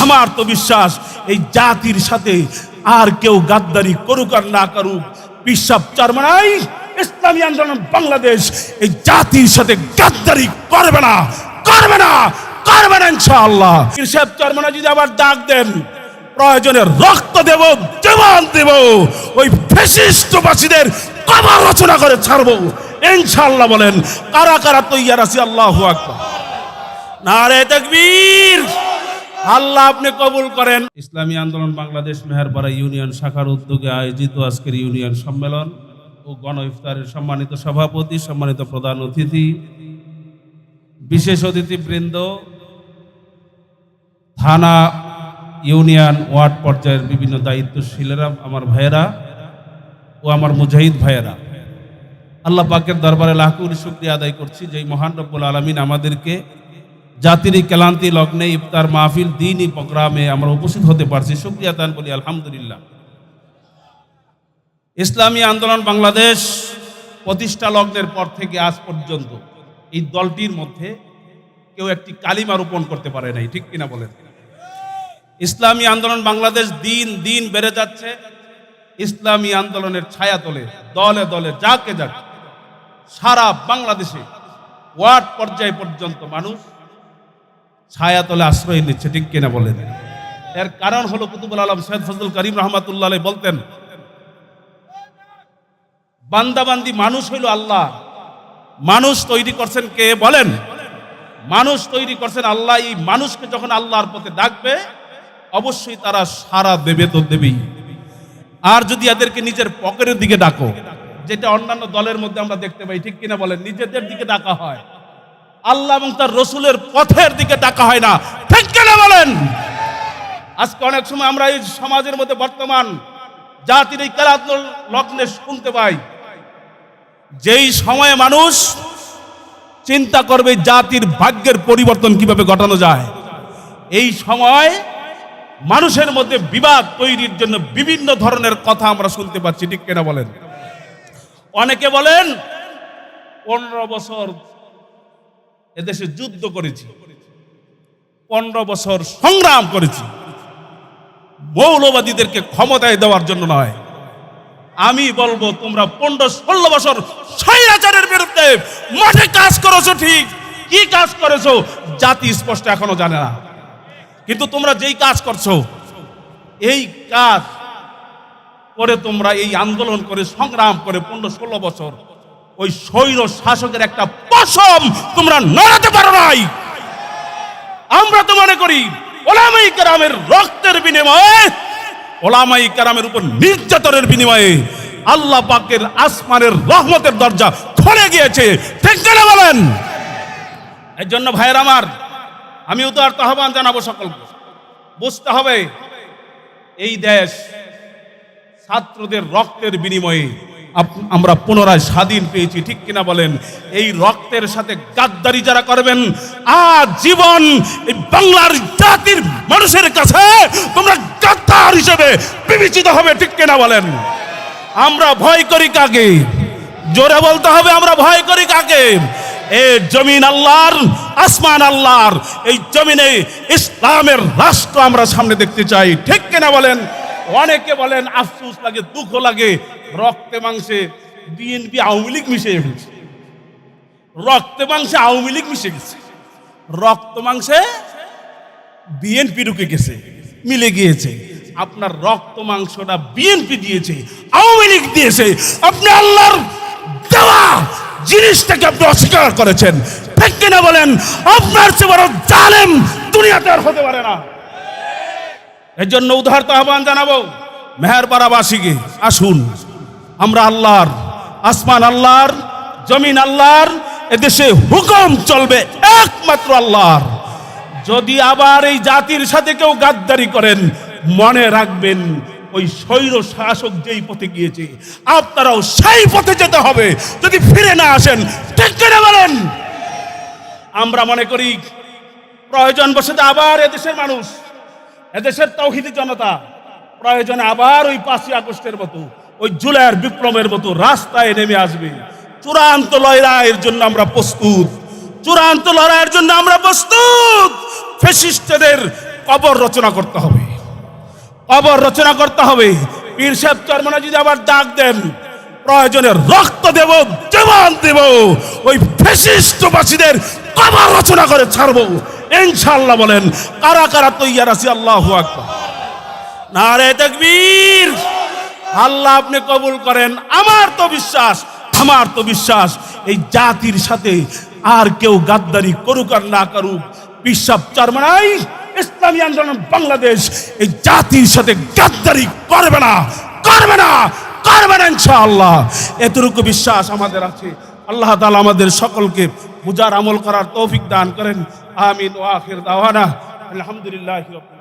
আমার তো বিশ্বাস এই জাতির সাথে আর কেউ গাদ্দারি করুক আর না করুক, পিসাব চরমনাই ইসলামী আন্দোলন বাংলাদেশ এই জাতির সাথে গাদ্দারি করবে না, করবে না, করবে না ইনশাআল্লাহ। পিসাব চরমনা যদি আবার ডাক দেন, প্রয়োজনে রক্ত দেব, জীবন দেব, ওই ফ্যাসিস্টবাসীদের কবর রচনা করে ছাড়বো ইনশাআল্লাহ। বলেন কারা কারা তৈয়ার আছি? আল্লাহু আকবার, নারে তাকবীর। আল্লাহ আপনি কবুল করেন। ইসলামী আন্দোলন বাংলাদেশ মেহেরপাড়া ইউনিয়ন শাখার উদ্যোগে আয়োজিত আজকের ইউনিয়ন সম্মেলন ও গণ ইফতারের সম্মানিত সভাপতি, সম্মানিত প্রধান অতিথি, বিশেষ অতিথিবৃন্দ, থানা, ইউনিয়ন, ওয়ার্ড পর্যায়ের বিভিন্ন দায়িত্বশীলেরা, আমার ভাইয়েরা ও আমার মুজাহিদ ভাইয়েরা, আল্লাহ পাকের দরবারে লাখ কোটি শুকরিয়া আদায় করছি যে মহান রব্বুল আলামিন আমাদেরকে জাতির ক্লান্তি লগ্নে ইফতার মাহফিল দ্বীনি প্রোগ্রামে আমরা উপস্থিত হতে পারছি। শুকরিয়া দান বলি আলহামদুলিল্লাহ। ইসলামী আন্দোলন বাংলাদেশ প্রতিষ্ঠা লগ্নের পর থেকে আজ পর্যন্ত এই দলটির মধ্যে কেউ একটি কালিমা রোপণ করতে পারে নাই, ঠিক কিনা বলেন? ইসলামী আন্দোলন বাংলাদেশ দিন দিন বেড়ে যাচ্ছে। ইসলামী আন্দোলনের ছায়া তলে দলে দলে যাকে যাক সারা বাংলাদেশে ওয়ার্ড পর্যায় পর্যন্ত মানুষ ছায়া তলে আশ্রয় নিচ্ছে, ঠিক কিনা বলেন? এর কারণ হলো কুতুবুল আলম সৈয়দ ফজলুল করিম রহমাতুল্লাহ আলাইহি বলতেন, বান্দাবান্দি মানুষ হইল আল্লাহ। মানুষ তৈরি করছেন কে? বলেন, মানুষ তৈরি করছেন আল্লাহ। এই মানুষকে যখন আল্লাহর পথে ডাকবে অবশ্যই তারা সাড়া দেবে, তো দেবেই। আর যদি এদেরকে নিজের পকেটের দিকে ডাকো, যেটা অন্যান্য দলের মধ্যে আমরা দেখতে পাই, ঠিক কিনা বলেন? নিজেদের দিকে ডাকা হয়, আল্লাহ এবং তার রসুলের পথের দিকে ডাকা হয় না, ঠিক কিনা বলেন? আজকে অনেক সময় আমরা এই সমাজের মধ্যে বর্তমান জাতির এই ক্লান্তি লগ্নে শুনতে পাই, যেই সময়ে মানুষ চিন্তা করবে জাতির ভাগ্যের পরিবর্তন কিভাবে ঘটানো যায়, এই সময় মানুষের মধ্যে বিবাদ তৈরির জন্য বিভিন্ন ধরনের কথা আমরা শুনতে পাচ্ছি, ঠিক কিনা বলেন? অনেকে বলেন 15 বছর এদেশে যুদ্ধ করেছি, 15 বছর সংগ্রাম করেছি, মৌলবাদীদেরকে ক্ষমতায় দেওয়ার জন্য নয়। আমি বলবো তোমরা 15-16 বছর স্বৈরাচারের বিরুদ্ধে মাঠে কাজ করেছো, ঠিক। কি কাজ করেছো জাতি স্পষ্ট এখনো জানে না, কিন্তু তোমরা যেই কাজ করছো, এই কাজ করে তোমরা এই আন্দোলন করে সংগ্রাম করে 15-16 বছর ওই স্বৈর শাসকের একটা পশম তোমরা নড়াতে পারো নাই। আমরা তো মনে করি ওলামায়ে কেরামের রক্তের বিনিময়ে, ওলামায়ে কেরামের উপর নির্যাতনের বিনিময়ে আল্লাহ পাকের আসমানের রহমতের দরজা খুলে গিয়েছে, ঠিক কিনা বলেন? এই জন্য ভাইয়ের আমার, আমি উদার আহ্বান জানাবো সকলকে, বুঝতে হবে এই দেশ ছাত্রদের রক্তের বিনিময়ে আমরা পুনরায় স্বাধীন পেয়েছি, ঠিক কিনা বলেন? এই রক্তের সাথে গাদ্দারি যারা করবেন, আজীবন এই বাংলার জাতির মানুষের কাছে তোমরা গাদ্দার হিসেবে বিবেচিত হবে, ঠিক কিনা বলেন? আমরা ভয় করি কাকে? জোরে বলতে হবে, আমরা ভয় করি কাকে? এই জমিন আল্লাহর, আসমান আল্লাহর। এই জমিনে ইসলামের রাষ্ট্র আমরা সামনে দেখতে চাই, ঠিক কিনা বলেন? অনেকে বলেন আফসোস লাগে, দুঃখ লাগে, রক্তে মাংসে বিএনপি আওয়ামী লীগ মিশে ফেলছে, রক্তে মাংসে আওয়ামী লীগ মিশে গেছে, রক্ত মাংসে বিএনপি ঢুকে গেছে, মিলে গিয়েছে। আপনার রক্ত মাংসটা বিএনপি দিয়েছে, আওয়ামী লীগ দিয়েছে, আপনি আল্লাহর দেওয়া জিনিসটাকে আপনি অস্বীকার করেছেন, ঠিক কিনা বলেন? আপনার চেয়ে বড় জালেম দুনিয়াতে আর হতে পারে না। এর জন্য উদার আহ্বান জানাবো মেহেরপাড়াবাসীকে, আসুন আমরা আল্লাহর, আসমান আল্লাহর, জমিন আল্লাহর, এদেশে হুকুম চলবে একমাত্র আল্লাহর। যদি আবার এই জাতির সাথে কেউ গাদ্দারি করেন, মনে রাখবেন ওই স্বৈর শাসক যেই পথে গিয়েছে আপনারাও সেই পথে যেতে হবে, যদি ফিরে না আসেন, ঠিক কিনা বলেন? আমরা মনে করি প্রয়োজন বসে আবার এদেশের মানুষ, এদেশের তাওহীদি জনতা প্রয়োজনে আবার ওই 5ই আগস্টের মতো, ওই জুলাইয়ের বিপ্লবের মতো রাস্তায় নেমে আসবে। চূড়ান্ত লড়াইয়ের জন্য আমরা প্রস্তুত, চূড়ান্ত লড়াইয়ের জন্য আমরা প্রস্তুত। ফ্যাসিস্টদের কবর রচনা করতে হবে, কবর রচনা করতে হবে। পীর সাহেব চরমনা যদি আবার ডাক দেন, প্রয়োজনে রক্ত দেব, জীবন দেব, ওই ফ্যাসিস্টবাসীদের কবর রচনা করে ছাড়বো ইনশাআল্লাহ। বলেন কারা কারা তৈয়ার আছি? আল্লাহু আকবার, নারে তাকবীর। আল্লাহ আপনি কবুল করেন। আমার তো বিশ্বাস এই জাতির সাথে আর কেউ গাদ্দারি করুক আর না করুক, বিশ্বাস চরমনাই ইসলামী আন্দোলন বাংলাদেশ এই জাতির সাথে গাদ্দারি করবে না, করবে না, করবে না ইনশাআল্লাহ। এতটুকু বিশ্বাস আমাদের আছে। আল্লাহ তাআলা আমাদের সকলকে বুঝার আমল করার তৌফিক দান করেন। আমিন ওয়া আখির দাওয়ানা আলহামদুলিল্লাহি রাব্বিল